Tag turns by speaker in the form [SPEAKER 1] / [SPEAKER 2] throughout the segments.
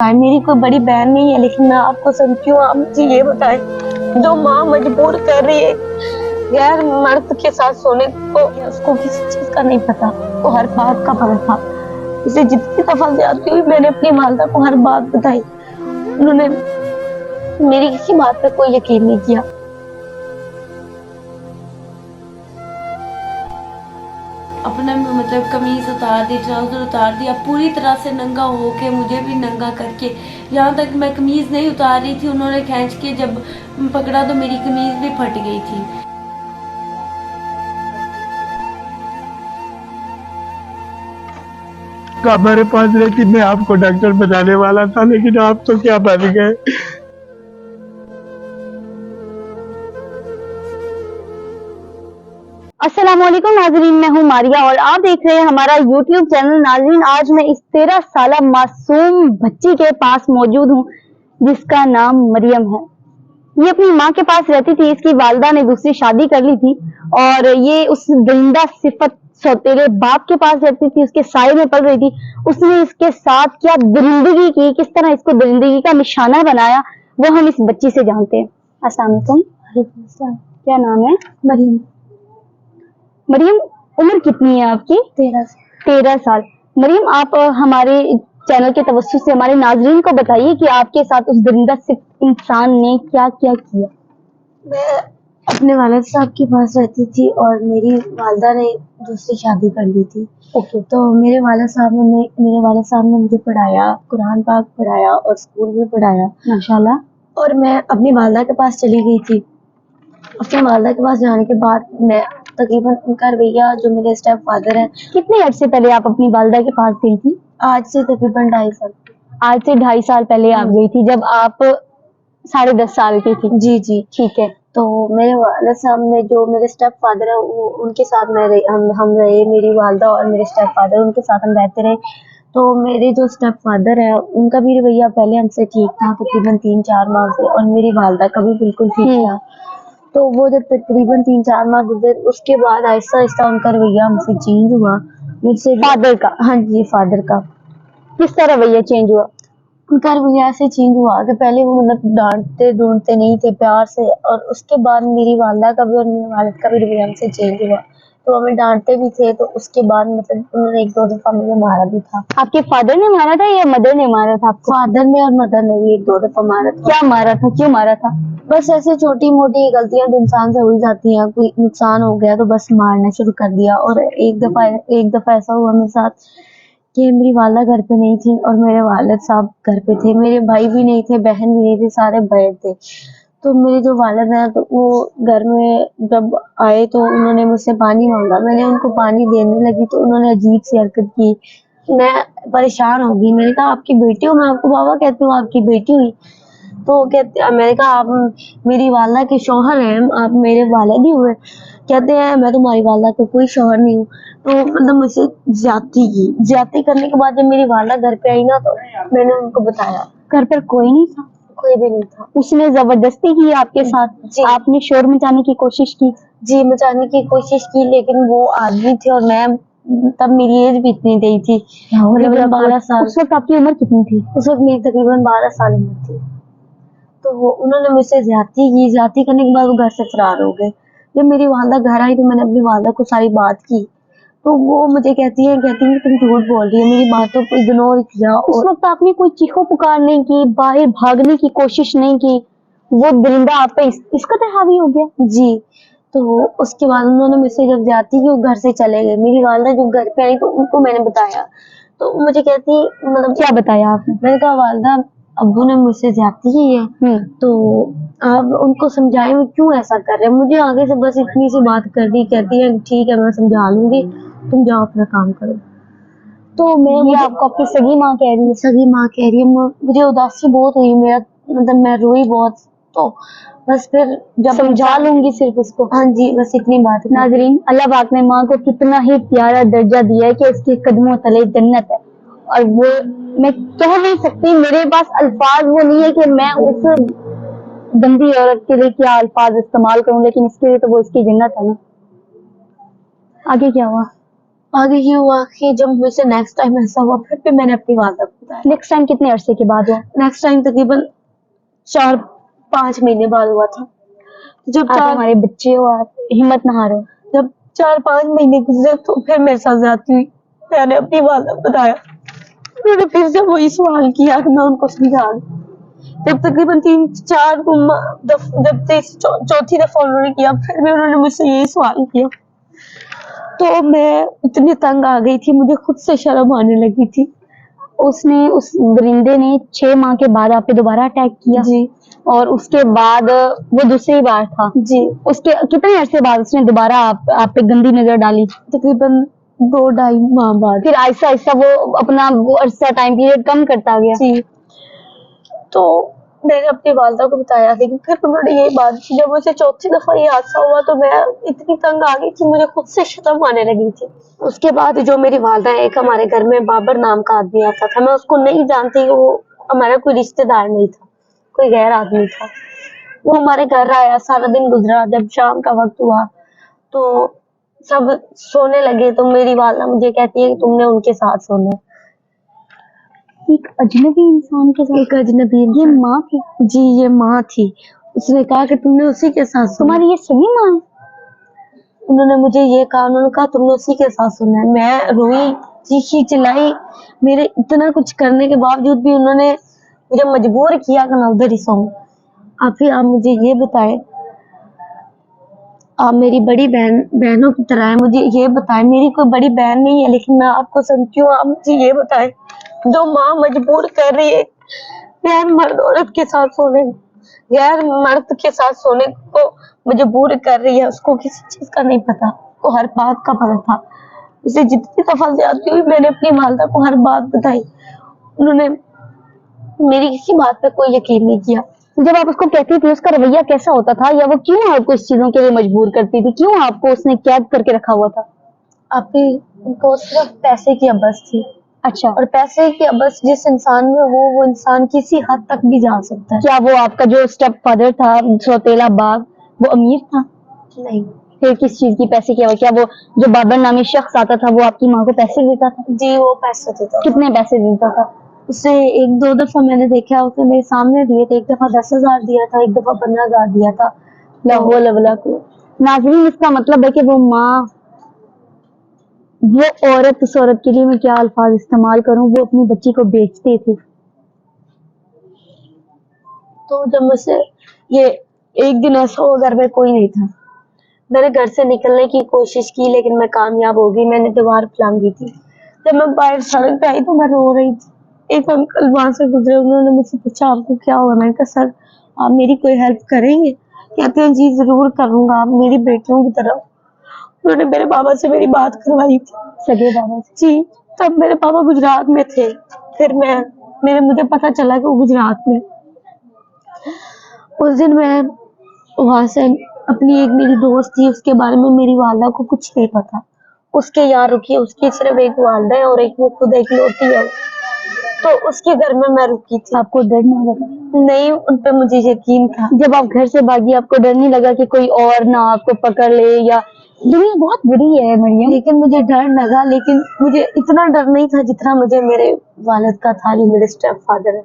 [SPEAKER 1] بتائیں، میری کوئی بڑی بہن نہیں ہے لیکن میں آپ کو سمجھتی ہوں. آپ مجھے یہ بتائیں، جو ماں مجبور کر رہی ہے غیر مرد کے ساتھ سونے کو، اس کو کسی چیز کا نہیں پتا، وہ ہر بات کا پتا تھا. اسے جتنی دفعہ زیادتی ہوئی میں نے اپنی والدہ کو ہر بات بتائی، انہوں نے میری کسی بات پہ کوئی یقین نہیں کیا.
[SPEAKER 2] اپنا مطلب قمیض اتار دی، ٹراؤزر اتار دیا، پوری طرح سے ننگا ہو کے مجھے بھی ننگا کر کے، یہاں تک میں قمیض نہیں اتار رہی تھی، انہوں نے کھینچ کے جب پکڑا تو میری قمیض بھی پھٹ گئی تھی.
[SPEAKER 3] ہمارے پاس رہتی میں آپ کو ڈاکٹر بتانے والا تھا، لیکن آپ تو کیا بن گئے.
[SPEAKER 4] السلام علیکم ناظرین، میں ہوں ماریہ اور آپ دیکھ رہے ہیں ہمارا یوٹیوب چینل. ناظرین، آج میں اس 13 سالہ معصوم بچی کے پاس موجود ہوں جس کا نام مریم ہے. یہ اپنی ماں کے پاس رہتی تھی، اس کی والدہ نے دوسری شادی کر لی تھی اور یہ اس درندہ صفت سوتیلے باپ کے پاس رہتی تھی، اس کے سائے میں پڑ رہی تھی. اس نے اس کے ساتھ کیا درندگی کی، کس طرح اس کو درندگی کا نشانہ بنایا، وہ ہم اس بچی سے جانتے ہیں. السلام علیکم. کیا نام ہے؟
[SPEAKER 1] مریم.
[SPEAKER 4] مریم، عمر کتنی ہے آپ کی؟ 13 سال. مریم، آپ ہمارے چینل کے توسط سے ہمارے ناظرین کو بتائیے کہ آپ کے ساتھ اس درندہ صفت انسان نے کیا کیا کیا.
[SPEAKER 1] میں اپنے والد صاحب کے پاس رہتی تھی اور میری والدہ نے دوسری شادی کر لی تھی. تو میرے والد صاحب نے مجھے پڑھایا، قرآن پاک پڑھایا اور اسکول میں پڑھایا
[SPEAKER 4] ماشاءاللہ.
[SPEAKER 1] اور میں اپنی والدہ کے پاس چلی گئی تھی. اپنی والدہ کے پاس جانے کے بعد میں تقریباً ان کا رویہ، جو میرے اسٹیپ فادر ہیں.
[SPEAKER 4] کتنے عرصے پہلے آپ اپنی والدہ کے پاس گئی تھی؟
[SPEAKER 1] آج سے تقریباً 2.5 سال.
[SPEAKER 4] آج سے 2.5 سال پہلے آپ گئی تھی جب آپ 10.5 سال کی تھی.
[SPEAKER 1] جی جی
[SPEAKER 4] ٹھیک ہے.
[SPEAKER 1] تو میرے والد صاحب نے، جو میرے اسٹیپ فادر ہیں، ان کے ساتھ ہم رہے، میری والدہ اور میرے اسٹیپ فادر ان کے ساتھ ہم رہتے رہے. تو میرے جو اسٹیپ فادر ہیں ان کا بھی رویہ پہلے ہم سے ٹھیک تھا تقریباً 3-4 ماہ سے، اور میری والدہ کا بھی بالکل ٹھیک تھا. تو وہ جب تقریباً 3-4 ماہ گزرے، اس کے بعد آہستہ آہستہ ان کا رویہ ہم سے چینج ہوا. مجھ سے
[SPEAKER 4] فادر کا؟
[SPEAKER 1] ہاں جی، فادر کا.
[SPEAKER 4] کس طرح رویہ چینج ہوا؟
[SPEAKER 1] ان کا رویہ ایسے چینج ہوا کہ پہلے وہ مطلب ڈانٹتے ڈھونڈتے نہیں تھے، پیار سے، اور اس کے بعد میری والدہ کا بھی اور میرے والد کا بھی رویہ ہم سے چینج ہوا. تو ہمیں ڈانٹتے بھی تھے، تو اس کے بعد مطلب انہوں نے 1-2 دفعہ مجھے مارا بھی تھا.
[SPEAKER 4] آپ کے فادر نے مارا تھا یا مدر نے مارا تھا آپ کو؟
[SPEAKER 1] فادر نے اور مدر نے بھی 1-2 دفعہ مارا تھا.
[SPEAKER 4] کیا مارا تھا، کیوں مارا تھا؟
[SPEAKER 1] بس ایسے چھوٹی موٹی غلطیاں تو انسان سے ہو ہی جاتی ہیں، کوئی نقصان ہو گیا تو بس مارنا شروع کر دیا. اور ایک دفعہ ایسا ہوا میرے ساتھ کہ میری والدہ گھر پہ نہیں تھی اور میرے والد صاحب گھر پہ تھے. میرے بھائی بھی نہیں تھے، بہن بھی نہیں تھی، سارے بڑے تھے. تو میرے جو والد ہیں تو وہ گھر میں جب آئے تو انہوں نے مجھ سے پانی مانگا. میں نے ان کو پانی دینے لگی تو انہوں نے عجیب سی حرکت کی. میں پریشان ہو گئی. میں نے کہا آپ کی بیٹی ہوں؟ میں آپ کو بابا کہتی ہوں، آپ کی بیٹی ہوئی؟ تو میں نے کہا آپ میری والدہ کے شوہر ہیں، آپ میرے والد ہی ہوئے. کہتے ہیں میں تمہاری والدہ کا کوئی شوہر نہیں ہوں. تو مطلب مجھ سے زیادتی کرنے کے بعد جب میری والدہ گھر پہ آئی نا تو میں نے ان کو بتایا.
[SPEAKER 4] گھر پر کوئی نہیں تھا؟
[SPEAKER 1] کوئی بھی نہیں تھا.
[SPEAKER 4] اس نے زبردستی کی آپ کے ساتھ؟
[SPEAKER 1] جی.
[SPEAKER 4] آپ نے شور مچانے کی کوشش کی؟
[SPEAKER 1] جی، مچانے کی کوشش کی، لیکن وہ آدمی تھے اور میں تب میری ایج بھی اتنی نہیں تھی، تقریباً 12 سال.
[SPEAKER 4] اس وقت آپ کی عمر کتنی تھی؟
[SPEAKER 1] اس وقت میری تقریباً 12 سال عمر تھی. تو انہوں نے مجھ سے زیادتی کرنے کے بعد وہ گھر سے فرار ہو گئے. جب میری والدہ گھر آئی تو میں نے اپنی والدہ کو ساری بات کی تو وہ مجھے کہتی ہیں کہ تم جھوٹ بول رہی ہو، میری باتوں کو اگنور کیا.
[SPEAKER 4] اس وقت آپ نے کوئی چیخو پکار نہیں کی، باہر بھاگنے کی کوشش نہیں کی؟ وہ درندہ آپ پہ اس قدر حاوی ہو گیا؟
[SPEAKER 1] جی. تو اس کے بعد انہوں نے مجھ سے جب زیادتی کی وہ گھر سے چلے گئے. میری والدہ جب گھر پہ آئی تو ان کو میں نے بتایا تو مجھے کہتی مطلب
[SPEAKER 4] کیا بتایا آپ نے؟
[SPEAKER 1] میں نے کہا والدہ ابو نے مجھ سے زیادتی کی ہے تو آپ ان کو سمجھائیں وہ کیوں ایسا کر رہے ہیں. مجھے آگے سے بس اتنی سی بات کر دی، کہتی ہے ٹھیک ہے میں سمجھا لوں گی، تم جاؤ اپنا کام کرو. تو
[SPEAKER 4] یہ آپ کو اپنی سگی ماں کہہ رہی ہے؟
[SPEAKER 1] سگی ماں کہہ رہی ہے. مجھے اداسی بہت ہوئی، میرا مطلب میں روئی بہت. تو بس پھر جب
[SPEAKER 4] سمجھا لوں گی صرف اس کو.
[SPEAKER 1] ہاں جی، بس اتنی بات.
[SPEAKER 4] ناظرین، اللہ پاک نے ماں کو کتنا ہی پیارا درجہ دیا ہے کہ اس کے قدموں تلے جنت ہے، اور وہ میں کہہ نہیں سکتی، میرے پاس الفاظ وہ نہیں ہے کہ میں اس گندی عورت کے لیے کیا الفاظ استعمال کروں، لیکن اس کے لیے تو وہ اس کی جنت ہے نا. آگے کیا ہوا؟
[SPEAKER 1] आगे ये हुआ कि जब मुझसे नेक्स्ट टाइम ऐसा हुआ फिर भी मैंने अपनी वालदा को बताया।
[SPEAKER 4] नेक्स्ट टाइम कितने अरसे के बाद हुआ?
[SPEAKER 1] नेक्स्ट टाइम तकरीबन 4-5 महीने बाद हुआ था। जब
[SPEAKER 4] आप हमारे बच्चे हो, आप हिम्मत ना हारो।
[SPEAKER 1] जब 4-5 महीने गुजरे तो फिर मेरे साथ ज्यादती हुई। मैंने अपनी वालदा को बताया, उन्होंने फिर से वही सवाल किया कि मैं उनको समझा दूं। जब तकरीबन 3-4 जब चौथी दफा उन्होंने किया फिर भी उन्होंने मुझसे यही सवाल किया, तो मैं इतनी तंग आ गई थी, मुझे खुद से शर्म आने लगी थी।
[SPEAKER 4] उस दरिंदे ने 6 माह के बाद आप पे दोबारा अटैक किया
[SPEAKER 1] जी
[SPEAKER 4] और उसके बाद वो दूसरी बार था
[SPEAKER 1] जी,
[SPEAKER 4] उसके कितने अरसे बाद उसने दोबारा आप पे गंदी नजर डाली?
[SPEAKER 1] तकरीबन 2-2.5 माह बाद।
[SPEAKER 4] फिर आहिस्ता आहिस्ता वो अपना वो अरसा टाइम पीरियड कम करता गया।
[SPEAKER 1] जी, तो मैंने अपनी वालदा को बताया, लेकिन फिर उन्होंने यही बात की। जब मुझे चौथी दफा ये हादसा हुआ तो मैं इतनी तंग आ गई कि मुझे खुद से शर्म आने लगी थी। उसके बाद जो मेरी वालदा है, एक हमारे घर में बाबर नाम का आदमी आता था, मैं उसको नहीं जानती, वो हमारा कोई रिश्तेदार नहीं था, कोई गैर आदमी था। वो हमारे घर आया, सारा दिन गुजरा। जब शाम का वक्त हुआ तो सब सोने लगे तो मेरी वालदा मुझे कहती है कि तुमने उनके साथ सोना है।
[SPEAKER 4] एक अजनबी इंसान के साथ?
[SPEAKER 1] एक अजनबी,
[SPEAKER 4] ये माँ थी?
[SPEAKER 1] जी ये माँ थी। उसने कहा कि तुमने उसी के साथ सोना।
[SPEAKER 4] तुम्हारी ये सही माँ है?
[SPEAKER 1] उन्होंने मुझे ये कहा, उन्होंने कहा तुमने उसी के साथ सोना है। मैं रोई, चीखी चिल्लाई, मेरे इतना कुछ करने के बावजूद भी उन्होंने मुझे मजबूर किया कि मैं उधर ही सोऊं। आप मुझे ये बताएं, आप मेरी बड़ी बहनों की तरह है, मुझे ये बताएं, मेरी कोई बड़ी बहन नहीं है लेकिन मैं आपको समझती हूँ, आप मुझे ये बताएं, जो माँ मजबूर कर रही है गैर मर्द औरत के साथ सोने, गैर मर्द के साथ सोने को मजबूर कर रही है, उसको किसी चीज का नहीं पता, वो हर बात का पता था। उसे जितनी दफा ज्यादती हुई मैंने अपनी वालदा को हर बात बताई, उन्होंने मेरी किसी बात पे कोई यकीन नहीं किया।
[SPEAKER 4] जब आप उसको कहती थी उसका रवैया कैसा होता था, या वो क्यों आपको इस चीजों के लिए मजबूर करती थी, क्यों आपको उसने कैद करके रखा हुआ था?
[SPEAKER 1] आपकी उनको सिर्फ पैसे की अबस थी।
[SPEAKER 4] अच्छा,
[SPEAKER 1] और पैसे की अबस जिस इंसान में हो वो इंसान किसी हद तक भी जा सकता है।
[SPEAKER 4] क्या वो आपका जो स्टेप फादर था सौतेला बाग, वो अमीर था?
[SPEAKER 1] नहीं
[SPEAKER 4] फिर किस चीज की पैसे की? क्या वो जो बाबर नामी शख्स आता था वो आपकी माँ को पैसे देता था?
[SPEAKER 1] जी, वो पैसे देता था।
[SPEAKER 4] कितने पैसे देता था?
[SPEAKER 1] उसे 1-2 दफा मैंने देखा, उसने मेरे सामने दिए थे। एक दफा 10,000 दिया था, एक दफा 15,000 दिया था।
[SPEAKER 4] लाहौल अवला को। नाज़रीन, इसका मतलब है कि वो माँ, वो औरत, उस औरत के लिए मैं क्या अल्फाज इस्तेमाल करूं, वो अपनी बच्ची को बेचती थी।
[SPEAKER 1] तो जब मुझसे ये एक दिन ऐसा हुआ, घर में कोई नहीं था, मैंने घर से निकलने की कोशिश की लेकिन मैं कामयाब हो गई, मैंने दीवार फलांगी थी। जब मैं बाहर सड़क पे आई तो मैं रो रही थी। एक अंकल वहां से गुजरे, उन्होंने मुझसे पूछा आपको क्या हुआ? मैंने कहा सर आप मेरी कोई हेल्प करेंगे? कहते हैं जी जरूर करूंगा, आप मेरी बेटियों की तरह। उन्होंने मेरे बाबा से मेरी बात करवाई थी,
[SPEAKER 4] सगे बाबा से?
[SPEAKER 1] जी। तब मेरे पापा गुजरात में थे, फिर मुझे पता चला कि वो गुजरात में। उस दिन मैं वहां से अपनी एक मेरी दोस्त थी, उसके बारे में मेरी वालदा को कुछ नहीं पता। उसके यहाँ रुकी, उसकी सिर्फ एक वालदा है और एक वो खुद एक लौती है, तो उसके घर में मैं रुकी थी।
[SPEAKER 4] आपको डर नहीं लगा?
[SPEAKER 1] नहीं, उन पे मुझे यकीन था।
[SPEAKER 4] जब आप घर से भागी आपको डर नहीं लगा कि कोई और ना आपको पकड़ ले? या दुनिया बहुत बुरी है मरियम।
[SPEAKER 1] लेकिन मुझे डर लगा, लेकिन मुझे इतना डर नहीं था जितना मुझे मेरे वालिद का था, जो मेरे स्टेप फादर है।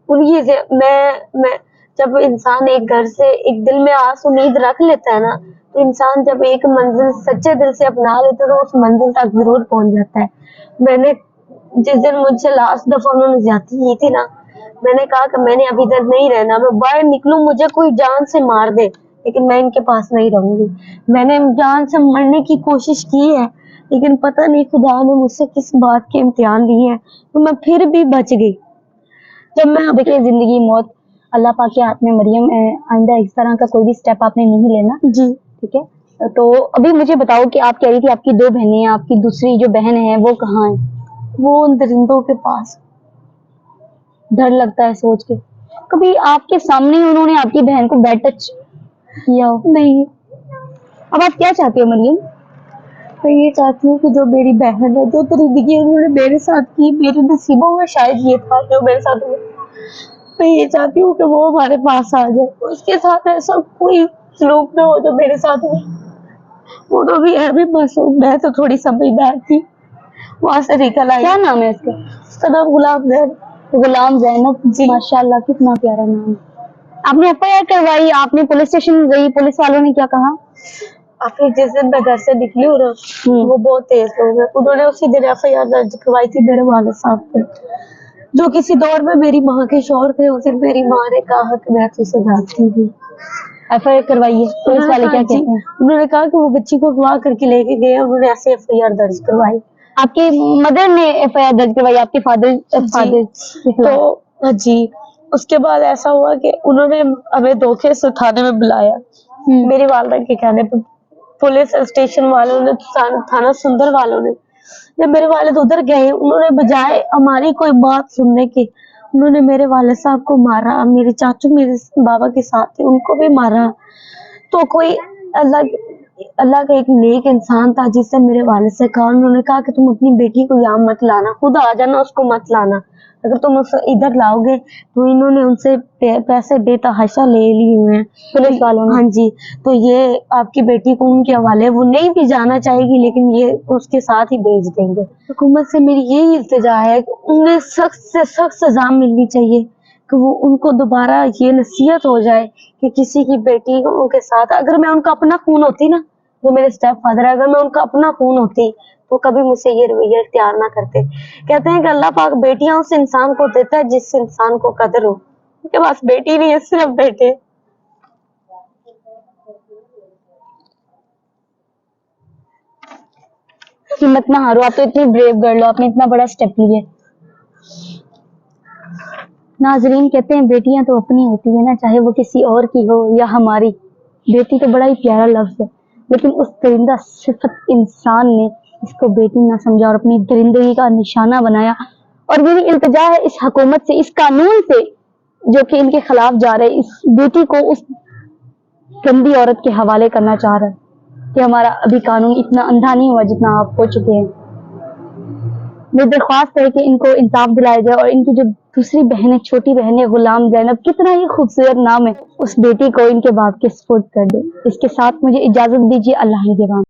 [SPEAKER 1] उनकी से मैं जब इंसान एक घर से एक दिल में आस उम्मीद रख लेता है ना, तो इंसान जब एक मंजिल सच्चे दिल से अपना लेता है तो उस मंजिल तक जरूर पहुंच जाता है। मैंने जिस दिन मुझसे लास्ट दफा उन्होंने ज्यादती की थी ना, मैंने कहा कि मैंने अभी इधर नहीं रहना, मैं बाहर निकलूं मुझे कोई जान से मार दे लेकिन मैं इनके पास नहीं रहूंगी। मैंने जान से मरने की कोशिश की है लेकिन पता नहीं खुदा ने मुझसे किस बात के इम्तिहान लिए हैं, तो मैं फिर भी बच गई। जब मैं
[SPEAKER 4] देखिए, जिंदगी मौत अल्लाह पाक के हाथ में मरियम। आइंदा इस तरह का कोई भी स्टेप आपने नहीं लेना,
[SPEAKER 1] जी
[SPEAKER 4] ठीक है? तो अभी मुझे बताओ कि आप कह रही थी आपकी 2 बहनें हैं, आपकी दूसरी जो बहन है वो कहाँ है?
[SPEAKER 1] वो उन दरिंदों के पास।
[SPEAKER 4] डर लगता है सोच के। कभी आपके सामने ही उन्होंने आपकी बहन को बैड टच किया हो?
[SPEAKER 1] नहीं,
[SPEAKER 4] अब आप क्या चाहती हो मरियम?
[SPEAKER 1] मैं ये चाहती हूँ कि जो मेरी बहन है, जो दरिंदगी उन्होंने मेरे साथ की, मेरे नसीबों में शायद ये था जो मेरे साथ हुआ, मैं ये चाहती हूँ कि वो हमारे पास आ जाए, उसके साथ ऐसा कोई सलूक ना हो जो मेरे साथ हुआ। वो तो भी है भी मासूम, मैं तो थोड़ी समझदार थी, वहां से निकल आई।
[SPEAKER 4] क्या नाम है इसका?
[SPEAKER 1] उसका नाम गुलाम है।
[SPEAKER 4] गुलाम जैनब जी, माशाल्लाह कितना प्यारा नाम है। आपने एफआईआर करवाई, आपने पुलिस स्टेशन गई, पुलिस वालों ने क्या कहा?
[SPEAKER 1] फिर जिस दिन मैं घर से निकली हूँ ना, वो बहुत तेज लोग हैं, उन्होंने उसी दिन एफआईआर दर्ज करवाई थी मेरे वालिद साहब पे, जो किसी दौर में मेरी माँ के शौहर थे। उस दिन मेरी माँ ने कहा कि मैं तुझसे जानती थी।
[SPEAKER 4] एफआईआर करवाई है, पुलिस वाले क्या कहते हैं?
[SPEAKER 1] उन्होंने कहा कि वो बच्ची को अगवा करके लेके गए, उन्होंने ऐसे एफआईआर दर्ज करवाई।
[SPEAKER 4] आपके मदर ने एफआईआर दर्ज करवाई, आपके फादर के खिलाफ?
[SPEAKER 1] तो जी, उसके बाद ऐसा हुआ कि उन्होंने हमें धोखे से थाने में बुलाया, मेरी वालदा के कहने पर। पुलिस स्टेशन वालों ने, थाना सुंदर वालों ने, जब मेरे वालिद उधर गए, उन्होंने बजाय हमारी कोई बात सुनने की, उन्होंने मेरे वालिद साहब को मारा। मेरे चाचू मेरे बाबा के साथ थे, उनको भी मारा। तो कोई अल्लाह का एक नेक इंसान था जिससे मेरे वालिद से कहा, उन्होंने कहा कि तुम अपनी बेटी को यहाँ मत लाना, खुद आ जाना, उसको मत लाना। अगर तुम उसे इधर लाओगे तो इन्होंने उनसे पैसे बेतहाशा ले लिए हुए हैं
[SPEAKER 4] पुलिस वालों ने।
[SPEAKER 1] हाँ जी, तो ये आपकी बेटी को उनके हवाले, वो नहीं भी जाना चाहेगी लेकिन ये उसके साथ ही भेज देंगे। हुकूमत से मेरी यही इल्तिजा है कि उन्हें सख्त से सख्त सजा मिलनी चाहिए, कि वो उनको दोबारा ये नसीहत हो जाए कि किसी की बेटी उनके साथ, अगर मैं उनका अपना खून होती ना, जो मेरे स्टेप फादर है, अगर मैं उनका अपना खून होती तो कभी मुझसे ये रवैया इख्तियार ना करते। कहते हैं कि अल्लाह पाक बेटियां उस इंसान को देता है जिस इंसान को कदर हो। उनके पास बेटी नहीं है, सिर्फ बेटे।
[SPEAKER 4] हिम्मत ना हारो, आप तो इतनी ब्रेव गर्ल हो, आपने इतना बड़ा स्टेप लिया। नाजरीन, कहते हैं बेटियां तो अपनी होती है ना, चाहे वो किसी और की हो या हमारी। बेटी तो बड़ा ही प्यारा लफ्ज है, लेकिन उस दरिंदा सिफत इंसान ने इसको बेटी ना समझा और अपनी दरिंदगी का निशाना बनाया। और मेरी इल्तिजा है इस हुकूमत से, इस कानून से जो कि इनके खिलाफ जा रहे, इस बेटी को उस गंदी औरत के हवाले करना चाह रहा है कि हमारा अभी कानून इतना अंधा नहीं हुआ जितना आप हो चुके हैं। मेरी दरख्वास्त है कि इनको इंसाफ दिलाया जाए और इनकी जो दूसरी बहन है, छोटी बहन है गुलाम जैनब, कितना ही खूबसूरत नाम है, उस बेटी को इनके बाप के सुपुर्द कर दे। इसके साथ मुझे इजाजत दीजिए। अल्लाह निगहबान।